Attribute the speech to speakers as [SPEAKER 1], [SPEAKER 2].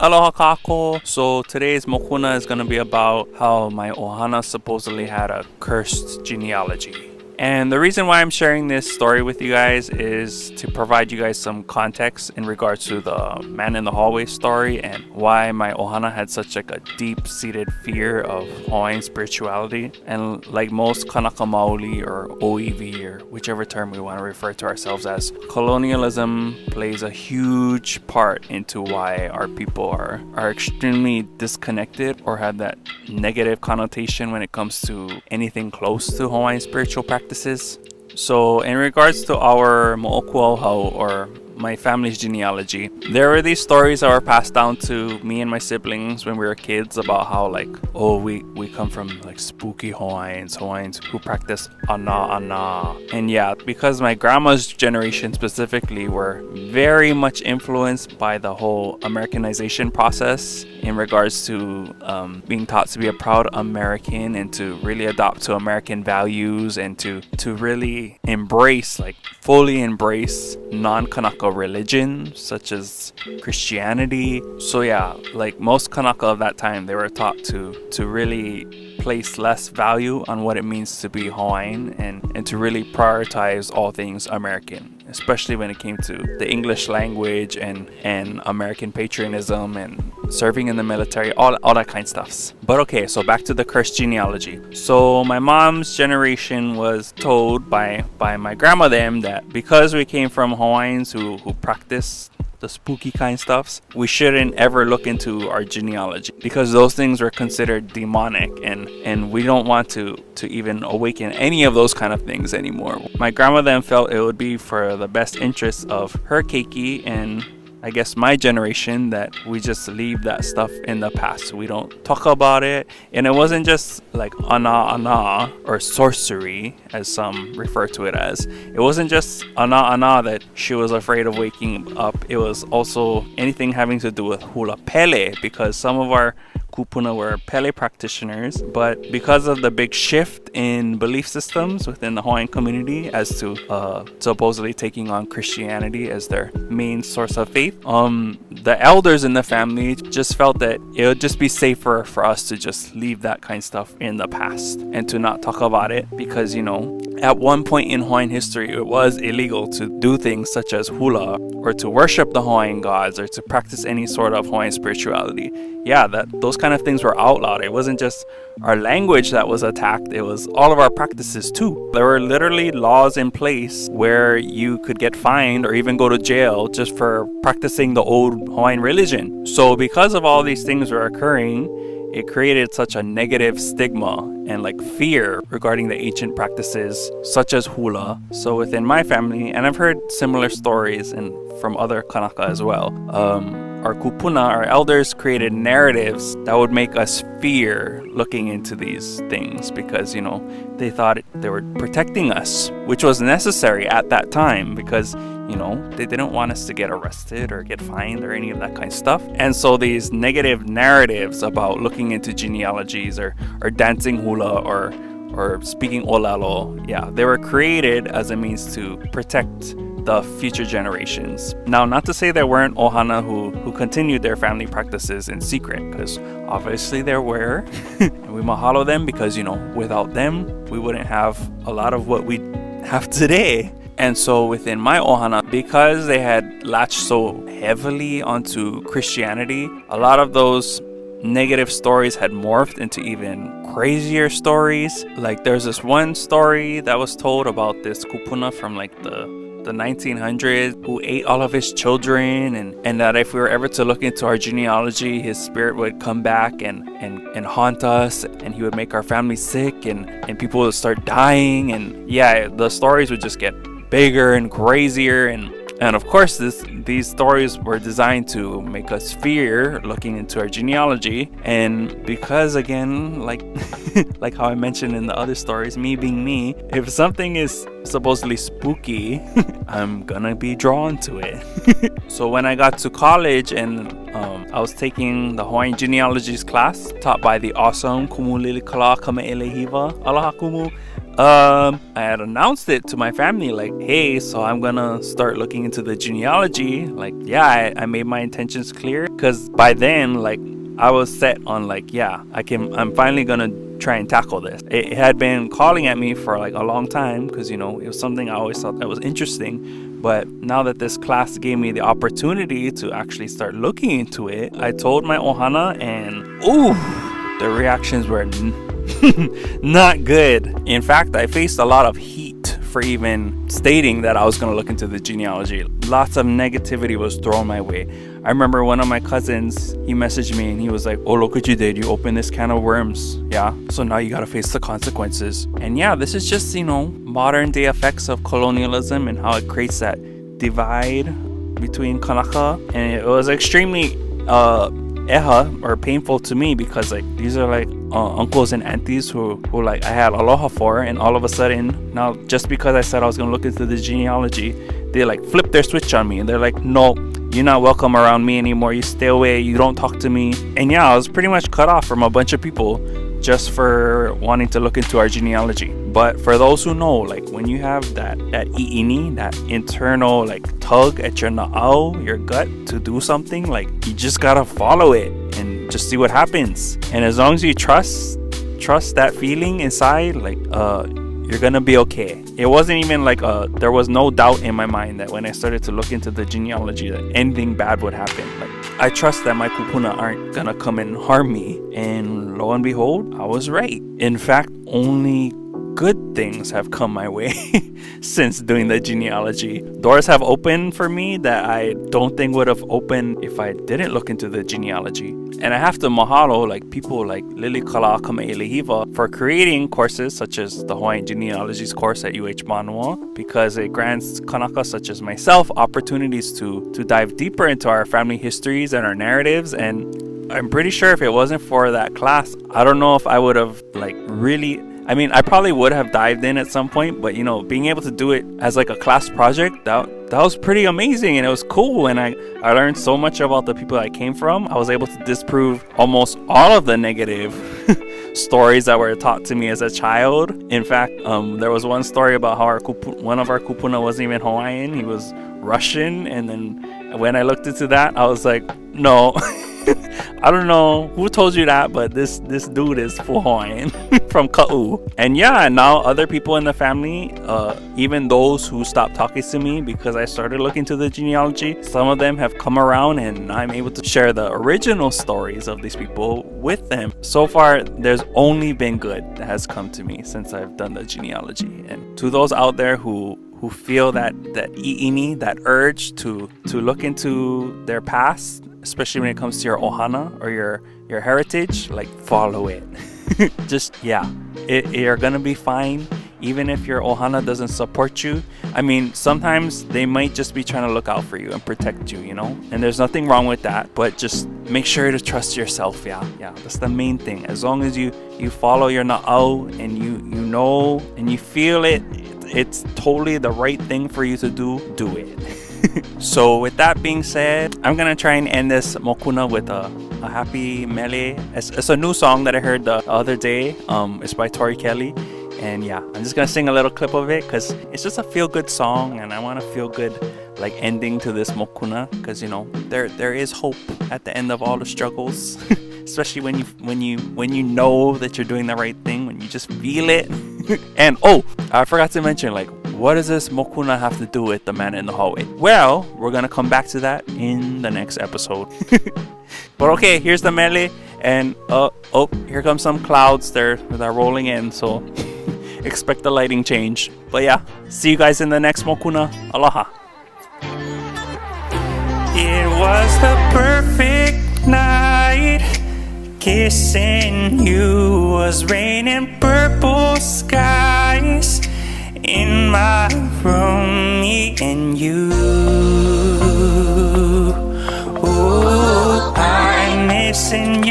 [SPEAKER 1] Aloha kako. So today's mokuna is going to be about how my ohana supposedly had a cursed genealogy. And the reason why I'm sharing this story with you guys is to provide you guys some context in regards to the man in the hallway story and why my ohana had such like a deep-seated fear of Hawaiian spirituality. And like most Kanaka Maoli or OEV or whichever term we want to refer to ourselves as, colonialism plays a huge part into why our people are extremely disconnected or have that negative connotation when it comes to anything close to Hawaiian spiritual practices. So in regards to our mo'okuauhau or my family's genealogy, there were these stories that were passed down to me and my siblings when we were kids about how like, oh, we come from like spooky Hawaiians who practice ana. And yeah, because my grandma's generation specifically were very much influenced by the whole Americanization process in regards to being taught to be a proud American and to really adopt to American values and to really embrace, like fully embrace non-Kanaka religion such as Christianity. So yeah, like most Kanaka of that time, they were taught to really place less value on what it means to be Hawaiian and to really prioritize all things American, especially when it came to the English language and American patriotism and serving in the military, all that kind of stuff. But okay, so back to the cursed genealogy. So my mom's generation was told by my grandma them that because we came from Hawaiians who practice the spooky kind stuffs, we shouldn't ever look into our genealogy because those things were considered demonic and we don't want to even awaken any of those kind of things anymore. My grandma then felt it would be for the best interests of her keiki and I guess my generation that we just leave that stuff in the past. We don't talk about it. And it wasn't just like ana or sorcery as some refer to it as. It wasn't just ana that she was afraid of waking up. It was also anything having to do with hula pele because some of our kupuna were Pele practitioners, but because of the big shift in belief systems within the Hawaiian community as to supposedly taking on Christianity as their main source of faith, the elders in the family just felt that it would just be safer for us to just leave that kind of stuff in the past and to not talk about it because, you know, at one point in Hawaiian history, it was illegal to do things such as hula or to worship the Hawaiian gods or to practice any sort of Hawaiian spirituality. Yeah, those kind of things were outlawed. It wasn't just our language that was attacked, it was all of our practices too. There were literally laws in place where you could get fined or even go to jail just for practicing the old Hawaiian religion. So because of all these things were occurring, it created such a negative stigma and like fear regarding the ancient practices such as hula. So within my family, and I've heard similar stories and from other Kanaka as well, our kupuna, our elders created narratives that would make us fear looking into these things because, you know, they thought they were protecting us, which was necessary at that time because, you know, they didn't want us to get arrested or get fined or any of that kind of stuff. And so these negative narratives about looking into genealogies or dancing hula or speaking olalo, yeah, they were created as a means to protect the future generations. Now, not to say there weren't ohana who continued their family practices in secret, because obviously there were. And we mahalo them because, you know, without them, we wouldn't have a lot of what we have today. And so within my ohana, because they had latched so heavily onto Christianity, a lot of those negative stories had morphed into even crazier stories. Like there's this one story that was told about this kupuna from like the 1900s who ate all of his children and that if we were ever to look into our genealogy, his spirit would come back and haunt us and he would make our family sick and people would start dying. And yeah, the stories would just get bigger and crazier and of course these stories were designed to make us fear looking into our genealogy. And because again, like like how I mentioned in the other stories, me being me, if something is supposedly spooky, I'm gonna be drawn to it. So when I got to college and I was taking the Hawaiian genealogies class taught by the awesome Kumu Lilikala Kame'elehiva, Aloha Kumu. I had announced it to my family, like, hey, so I'm gonna start looking into the genealogy. Like, yeah, I made my intentions clear. Because by then, like, I was set on like, yeah, I'm finally gonna try and tackle this. It had been calling at me for like a long time because, it was something I always thought that was interesting. But now that this class gave me the opportunity to actually start looking into it, I told my ohana, and the reactions were not good. In fact, I faced a lot of heat for even stating that I was going to look into the genealogy. Lots of negativity was thrown my way. I remember one of my cousins, he messaged me and he was like, oh, look what you did. You opened this can of worms. Yeah. So now you got to face the consequences. And yeah, this is just, modern day effects of colonialism and how it creates that divide between Kanaka. And it was extremely painful to me because like these are like uncles and aunties who like I had aloha for, and all of a sudden now just because I said I was gonna look into the genealogy, they like flip their switch on me and they're like, no, you're not welcome around me anymore, you stay away, you don't talk to me. And yeah, I was pretty much cut off from a bunch of people just for wanting to look into our genealogy. But for those who know, like when you have that i'ini, that internal like tug at your na'au, your gut to do something, like you just gotta follow it and just see what happens. And as long as you trust that feeling inside, like you're gonna be okay. It wasn't even like there was no doubt in my mind that when I started to look into the genealogy that anything bad would happen. Like I trust that my kupuna aren't gonna come and harm me, and lo and behold, I was right. In fact, only good things have come my way since doing the genealogy. Doors have opened for me that I don't think would have opened if I didn't look into the genealogy. And I have to mahalo like people like Lili Kala Kama'elehiva for creating courses such as the Hawaiian Genealogies course at UH Manoa, because it grants Kanaka such as myself opportunities to dive deeper into our family histories and our narratives. And I'm pretty sure if it wasn't for that class, I don't know if I would have like really, I mean, I probably would have dived in at some point, but being able to do it as like a class project, that was pretty amazing, and it was cool. And I learned so much about the people I came from. I was able to disprove almost all of the negative stories that were taught to me as a child. In fact, there was one story about how one of our kupuna wasn't even Hawaiian, he was Russian. And then when I looked into that, I was like, no. I don't know who told you that, but this dude is full Hawaiian from Ka'u. And yeah, now other people in the family, even those who stopped talking to me because I started looking to the genealogy, some of them have come around and I'm able to share the original stories of these people with them. So far, there's only been good that has come to me since I've done the genealogy. And to those out there who feel that i'ini, that urge to look into their past, especially when it comes to your ohana or your heritage, like follow it. Just you're gonna be fine even if your ohana doesn't support you. I mean, sometimes they might just be trying to look out for you and protect you, and there's nothing wrong with that, but just make sure to trust yourself. That's the main thing. As long as you follow your na'au and you know and you feel it's totally the right thing for you to do it. So with that being said, I'm gonna try and end this mokuna with a happy mele. It's a new song that I heard the other day. It's by Tori Kelly, and I'm just gonna sing a little clip of it because it's just a feel-good song, and I want a feel-good like ending to this mokuna because there is hope at the end of all the struggles. Especially when you know that you're doing the right thing, when you just feel it. And I forgot to mention, like, what does this mokuna have to do with the man in the hallway? Well, we're gonna come back to that in the next episode. But okay, here's the mele, and here comes some clouds. They're rolling in, so expect the lighting change. But see you guys in the next mokuna. Aloha. It was the perfect night. Kissing you was raining purple skies in my room, me and you. Ooh, I'm missing you.